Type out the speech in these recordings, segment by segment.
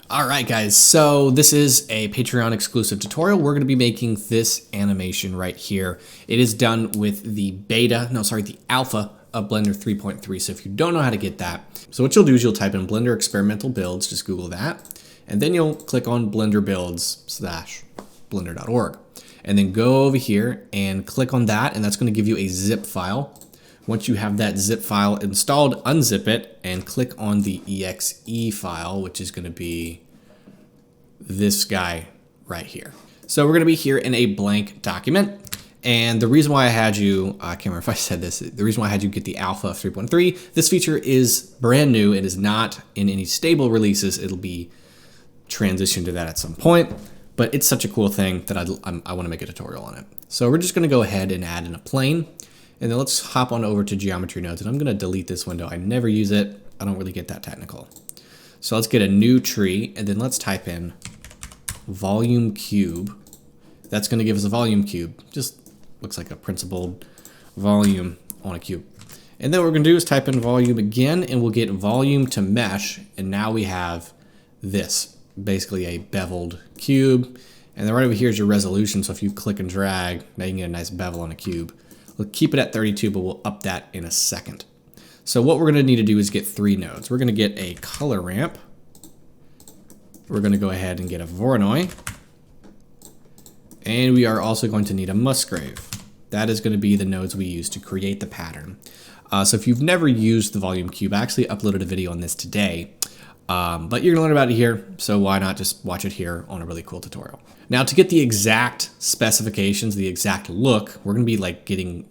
All right, guys, so this is a Patreon exclusive tutorial. We're going to be making this animation right here. It is done with the the alpha of Blender 3.3. So if you don't know how to get that, so what you'll do is you'll type in Blender experimental builds, just Google that, and then you'll click on Blender builds / blender.org. And then go over here and click on that, and that's going to give you a zip file. Once you have that zip file installed, unzip it and click on the exe file, which is going to be this guy right here. So we're going to be here in a blank document. And the reason why I had you, I can't remember if I said this, the reason why I had you get the alpha of 3.3, this feature is brand new. It is not in any stable releases. It'll be transitioned to that at some point. But it's such a cool thing that I want to make a tutorial on it. So we're just going to go ahead and add in a plane. And then let's hop on over to geometry nodes, and I'm going to delete this window. I never use it. I don't really get that technical. So let's get a new tree, and then let's type in volume cube. That's going to give us a volume cube. Just looks like a principled volume on a cube. And then what we're going to do is type in volume again, and we'll get volume to mesh. And now we have this, basically a beveled cube. And then right over here is your resolution. So if you click and drag, now you can get a nice bevel on a cube. We'll keep it at 32, but we'll up that in a second. So what we're going to need to do is get 3 nodes. We're going to get a color ramp. We're going to go ahead and get a Voronoi. And we are also going to need a Musgrave. That is going to be the nodes we use to create the pattern. So if you've never used the volume cube, I actually uploaded a video on this today. But you're going to learn about it here, so why not just watch it here on a really cool tutorial. Now, to get the exact specifications, the exact look, we're going to be getting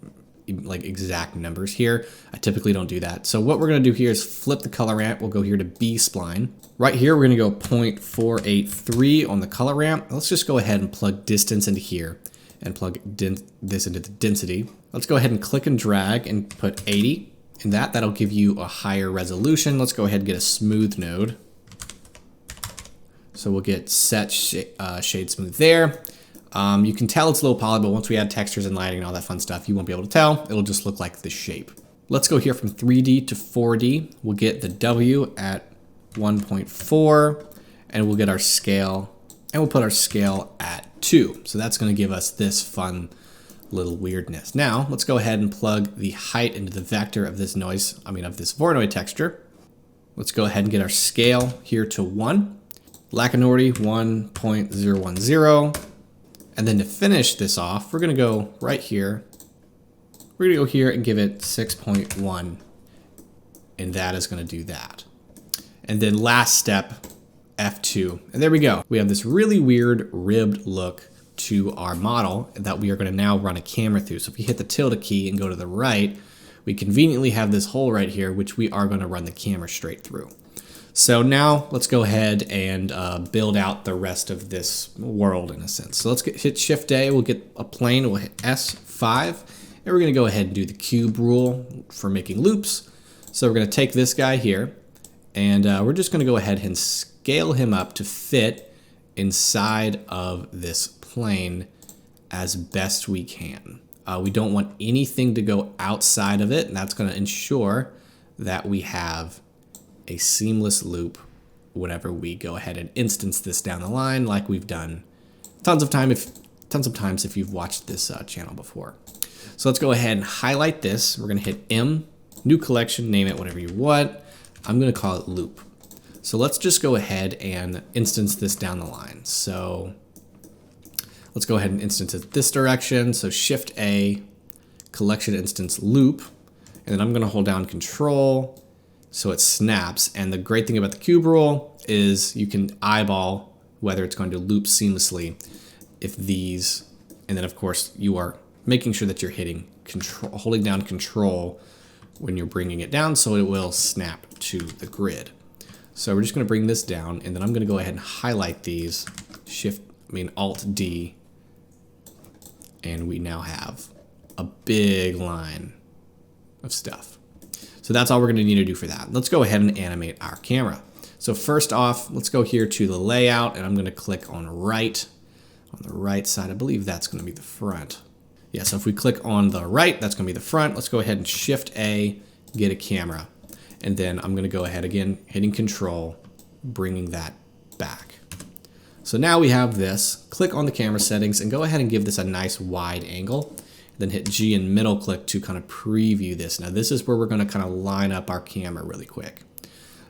exact numbers here. I typically don't do that. So what we're going to do here is flip the color ramp. We'll go here to B-spline. Right here, we're going to go 0.483 on the color ramp. Let's just go ahead and plug distance into here and plug this into the density. Let's go ahead and click and drag and put 80. In that'll give you a higher resolution. Let's go ahead and get a smooth node. So we'll get set shade smooth there. You can tell it's low poly, but once we add textures and lighting and all that fun stuff, you won't be able to tell. It'll just look like the shape. Let's go here from 3D to 4D. We'll get the W at 1.4, and we'll get our scale, and we'll put our scale at 2. So that's going to give us this fun little weirdness. Now let's go ahead and plug the height into the vector of this of this Voronoi texture. Let's go ahead and get our scale here to 1. Lacunori 1.010. And then to finish this off, we're going to go right here. We're going to go here and give it 6.1. And that is going to do that. And then last step, F2. And there we go. We have this really weird ribbed look to our model that we are going to now run a camera through. So if you hit the tilde key and go to the right, we conveniently have this hole right here, which we are going to run the camera straight through. So now let's go ahead and build out the rest of this world in a sense. So let's hit Shift A, we'll get a plane, we'll hit S5, and we're going to go ahead and do the cube rule for making loops. So we're going to take this guy here, and we're just going to go ahead and scale him up to fit inside of this plane as best we can. We don't want anything to go outside of it, and that's going to ensure that we have a seamless loop whenever we go ahead and instance this down the line, like we've done tons of times if you've watched this channel before. So let's go ahead and highlight this. We're going to hit M, new collection, name it whatever you want. I'm going to call it loop. So let's just go ahead and instance this down the line. So let's go ahead and instance it this direction. So Shift A, collection instance loop, and then I'm going to hold down Control so it snaps. And the great thing about the cube rule is you can eyeball whether it's going to loop seamlessly if these, and then of course you are making sure that you're hitting Control, holding down Control when you're bringing it down so it will snap to the grid. So we're just going to bring this down, and then I'm going to go ahead and highlight these, Alt D, and we now have a big line of stuff. So that's all we're going to need to do for that. Let's go ahead and animate our camera. So first off, let's go here to the layout, and I'm going to click on right. On the right side, I believe that's going to be the front. Yeah, so if we click on the right, that's going to be the front. Let's go ahead and Shift A, get a camera. And then I'm going to go ahead again, hitting Control, bringing that back. So now we have this. Click on the camera settings and go ahead and give this a nice wide angle. Then hit G and middle click to kind of preview this. Now this is where we're going to kind of line up our camera really quick.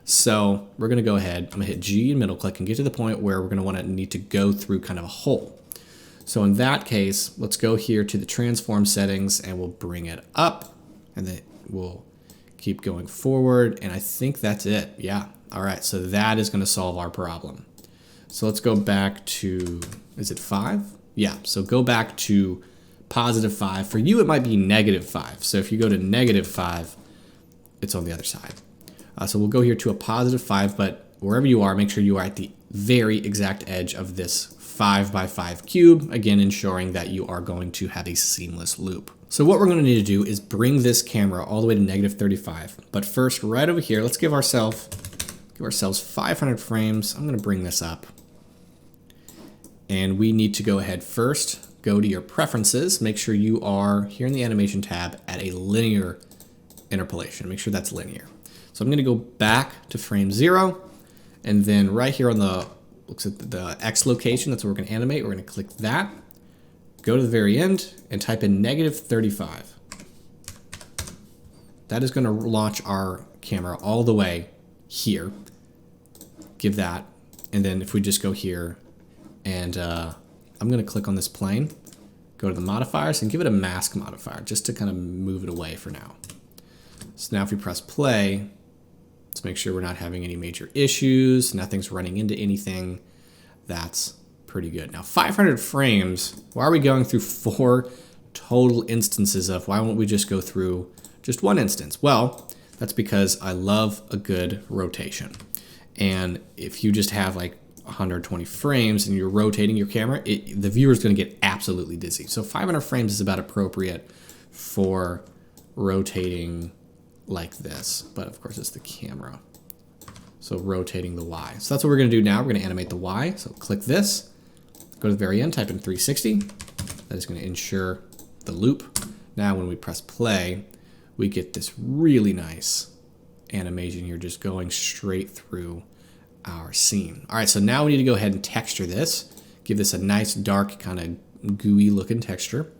So we're going to go ahead, I'm going to hit G and middle click and get to the point where we're going to need to go through kind of a hole. So in that case, let's go here to the transform settings and we'll bring it up and then we'll keep going forward. And I think that's it. Yeah. All right. So that is going to solve our problem. So let's go back to, is it 5? Yeah. So go back to +5. For you, it might be -5. So if you go to -5, it's on the other side. So we'll go here to a +5, but wherever you are, make sure you are at the very exact edge of this 5x5 cube, again, ensuring that you are going to have a seamless loop. So what we're going to need to do is bring this camera all the way to -35. But first, right over here, let's give ourselves 500 frames. I'm going to bring this up. And we need to go ahead first, go to your preferences, make sure you are here in the animation tab at a linear interpolation. Make sure that's linear. So I'm going to go back to frame 0, and then right here on the, looks at the X location, that's where we're going to animate. We're going to click that, go to the very end, and type in -35. That is going to launch our camera all the way here. Give that, and then if we just go here, and I'm going to click on this plane, go to the modifiers, and give it a mask modifier, just to kind of move it away for now. So now if we press play, let's make sure we're not having any major issues, nothing's running into anything. That's pretty good. Now 500 frames, why are we going through 4 total instances of, why won't we just go through just one instance? Well, that's because I love a good rotation. And if you just have like 120 frames and you're rotating your camera, the viewer's going to get absolutely dizzy. So 500 frames is about appropriate for rotating like this, but of course it's the camera. So rotating the Y. So that's what we're going to do now. We're going to animate the Y. So click this, go to the very end, type in 360. That is going to ensure the loop. Now when we press play, we get this really nice animation here, just going straight through our scene. All right, so now we need to go ahead and texture this, give this a nice dark kind of gooey looking texture.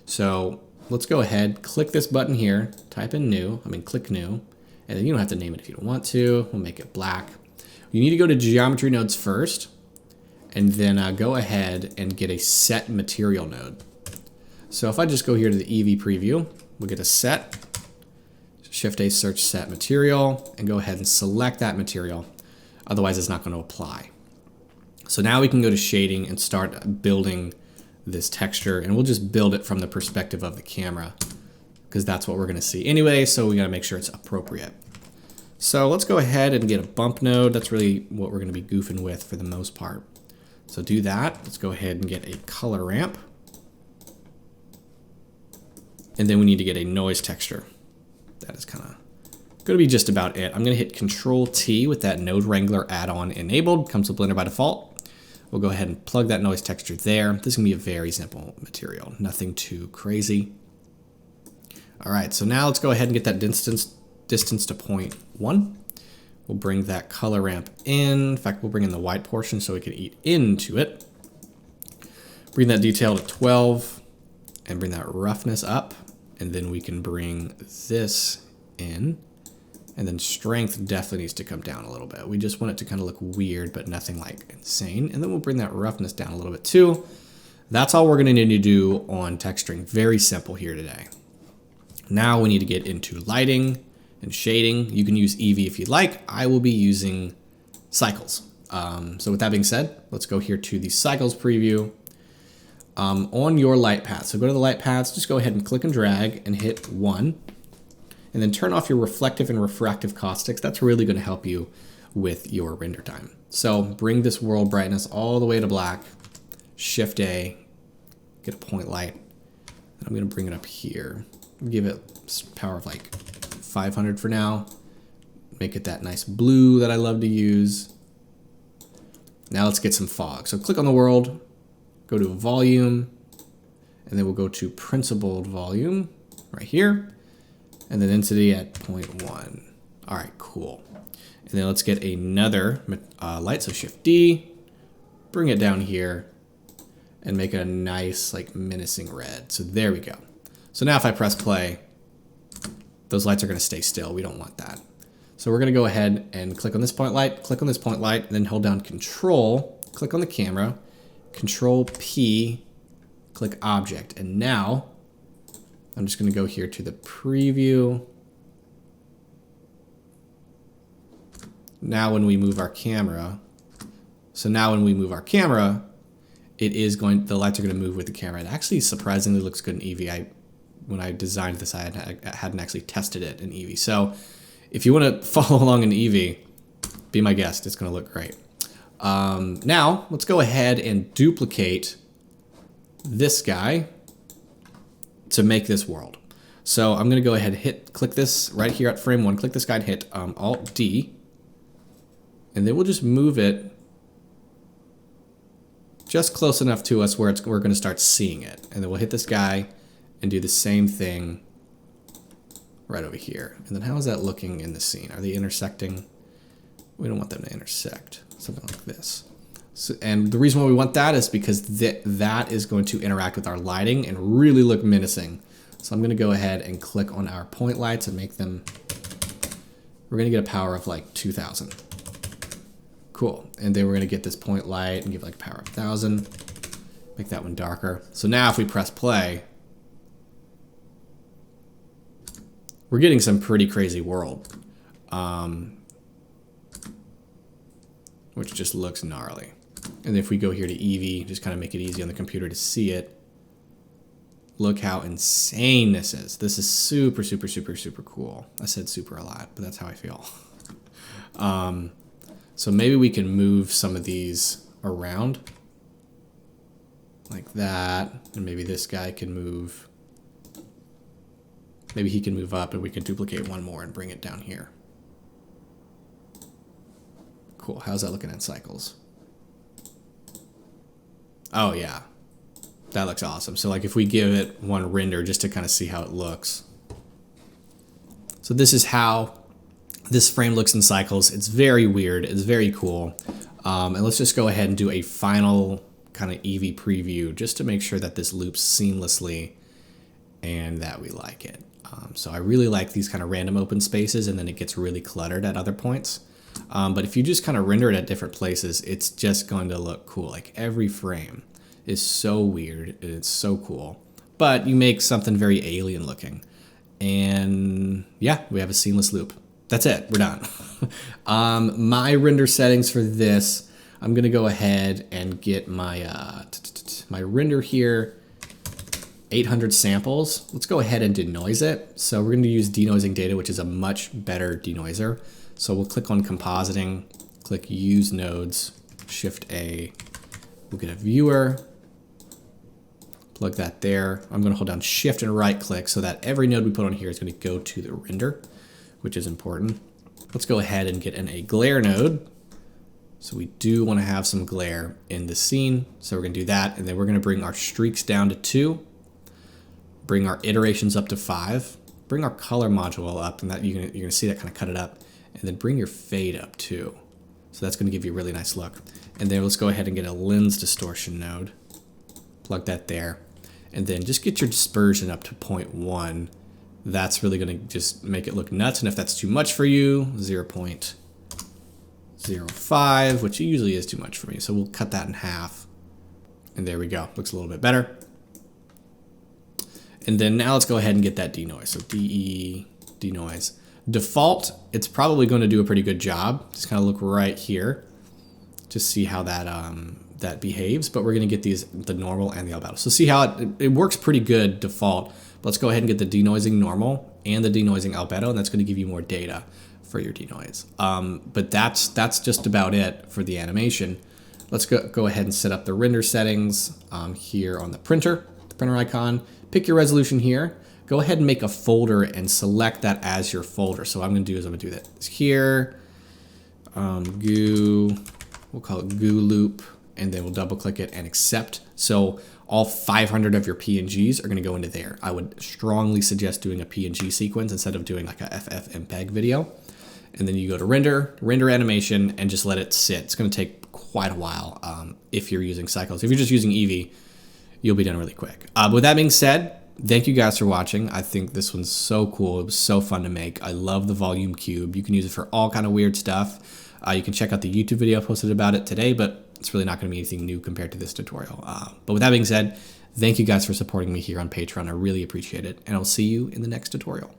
So let's go ahead, click this button here, type in click new, and then you don't have to name it if you don't want to. We'll make it black. You need to go to geometry nodes first, and then go ahead and get a set material node. So if I just go here to the Eevee preview, we'll get a set, Shift A, search set material, and go ahead and select that material. Otherwise, it's not going to apply. So now we can go to shading and start building this texture, and we'll just build it from the perspective of the camera because that's what we're going to see anyway, so we got to make sure it's appropriate. So let's go ahead and get a bump node. That's really what we're going to be goofing with for the most part. So do that. Let's go ahead and get a color ramp. And then we need to get a noise texture. That is kind of going to be just about it. I'm going to hit Control T with that Node Wrangler add-on enabled. Comes with Blender by default. We'll go ahead and plug that noise texture there. This is going to be a very simple material, nothing too crazy. All right, so now let's go ahead and get that distance to 0.1. We'll bring that color ramp in. In fact, we'll bring in the white portion so we can eat into it. Bring that detail to 12 and bring that roughness up. And then we can bring this in. And then strength definitely needs to come down a little bit. We just want it to kind of look weird, but nothing like insane. And then we'll bring that roughness down a little bit too. That's all we're going to need to do on texturing. Very simple here today. Now we need to get into lighting and shading. You can use Eevee if you'd like. I will be using Cycles. So with that being said, let's go here to the Cycles preview. On your light path. So go to the light paths, just go ahead and click and drag and hit 1. And then turn off your reflective and refractive caustics. That's really going to help you with your render time. So bring this world brightness all the way to black. Shift A, get a point light. And I'm going to bring it up here. Give it power of like 500 for now. Make it that nice blue that I love to use. Now let's get some fog. So click on the world, go to volume, and then we'll go to principled volume right here. And then density at 0.1. All right, cool. And then let's get another light. So Shift D, bring it down here, and make it a nice, like, menacing red. So there we go. So now if I press play, those lights are going to stay still. We don't want that. So we're going to go ahead and click on this point light, click on this point light, and then hold down Control, click on the camera, Control P, click Object. And now I'm just going to go here to the preview. Now when we move our camera, the lights are going to move with the camera. It actually surprisingly looks good in Eevee. When I designed this, I hadn't actually tested it in Eevee. So if you want to follow along in Eevee, be my guest. It's going to look great. Now let's go ahead and duplicate this guy to make this world. So I'm going to go ahead and click this right here at frame 1. Click this guy and hit Alt D. And then we'll just move it just close enough to us where we're going to start seeing it. And then we'll hit this guy and do the same thing right over here. And then how is that looking in the scene? Are they intersecting? We don't want them to intersect. Something like this. So, and the reason why we want that is because that is going to interact with our lighting and really look menacing. So I'm going to go ahead and click on our point lights and make them, we're going to get a power of like 2000. Cool. And then we're going to get this point light and give like a power of 1000. Make that one darker. So now if we press play, we're getting some pretty crazy world, which just looks gnarly. And if we go here to Eevee, just kind of make it easy on the computer to see it. Look how insane this is. This is super, super, super, super cool. I said super a lot, but that's how I feel. So maybe we can move some of these around like that. And maybe this guy can move. Maybe he can move up and we can duplicate one more and bring it down here. Cool. How's that looking in cycles? Oh, yeah. That looks awesome. So like if we give it one render just to kind of see how it looks. So this is how this frame looks in cycles. It's very weird. It's very cool. And let's just go ahead and do a final kind of Eevee preview just to make sure that this loops seamlessly and that we like it. So I really like these kind of random open spaces, and then it gets really cluttered at other points. But if you just kind of render it at different places, it's just going to look cool. Like every frame is so weird and it's so cool. But you make something very alien looking. And yeah, we have a seamless loop. That's it. We're done. My render settings for this, I'm going to go ahead and get my, my render here. 800 samples. Let's go ahead and denoise it. So we're going to use denoising data, which is a much better denoiser. So we'll click on compositing, click use nodes, Shift A. We'll get a viewer, plug that there. I'm going to hold down Shift and right click so that every node we put on here is going to go to the render, which is important. Let's go ahead and get in a glare node. So we do want to have some glare in the scene. So we're going to do that. And then we're going to bring our streaks down to 2. Bring our iterations up to 5, bring our color module up, and that you're gonna see that kind of cut it up, and then bring your fade up too. So that's gonna give you a really nice look. And then let's go ahead and get a lens distortion node, plug that there, and then just get your dispersion up to 0.1. That's really gonna just make it look nuts, and if that's too much for you, 0.05, which usually is too much for me, so we'll cut that in half. And there we go, looks a little bit better. And then now let's go ahead and get that denoise. So DE, denoise. Default, it's probably going to do a pretty good job. Just kind of look right here to see how that that behaves. But we're going to get the normal and the albedo. So see how it works pretty good default. But let's go ahead and get the denoising normal and the denoising albedo, and that's going to give you more data for your denoise. But that's just about it for the animation. Let's go ahead and set up the render settings here on the printer icon. Pick your resolution here. Go ahead and make a folder and select that as your folder. So what I'm going to do is I'm going to do that here. Goo, we'll call it goo loop, and then we'll double click it and accept. So all 500 of your PNGs are going to go into there. I would strongly suggest doing a PNG sequence instead of doing like a FFmpeg video. and then you go to render animation, and just let it sit. It's going to take quite a while if you're using Cycles. If you're just using Eevee, you'll be done really quick. But with that being said, thank you guys for watching. I think this one's so cool. It was so fun to make. I love the volume cube. You can use it for all kind of weird stuff. You can check out the YouTube video I posted about it today, but it's really not going to be anything new compared to this tutorial. But with that being said, thank you guys for supporting me here on Patreon. I really appreciate it, and I'll see you in the next tutorial.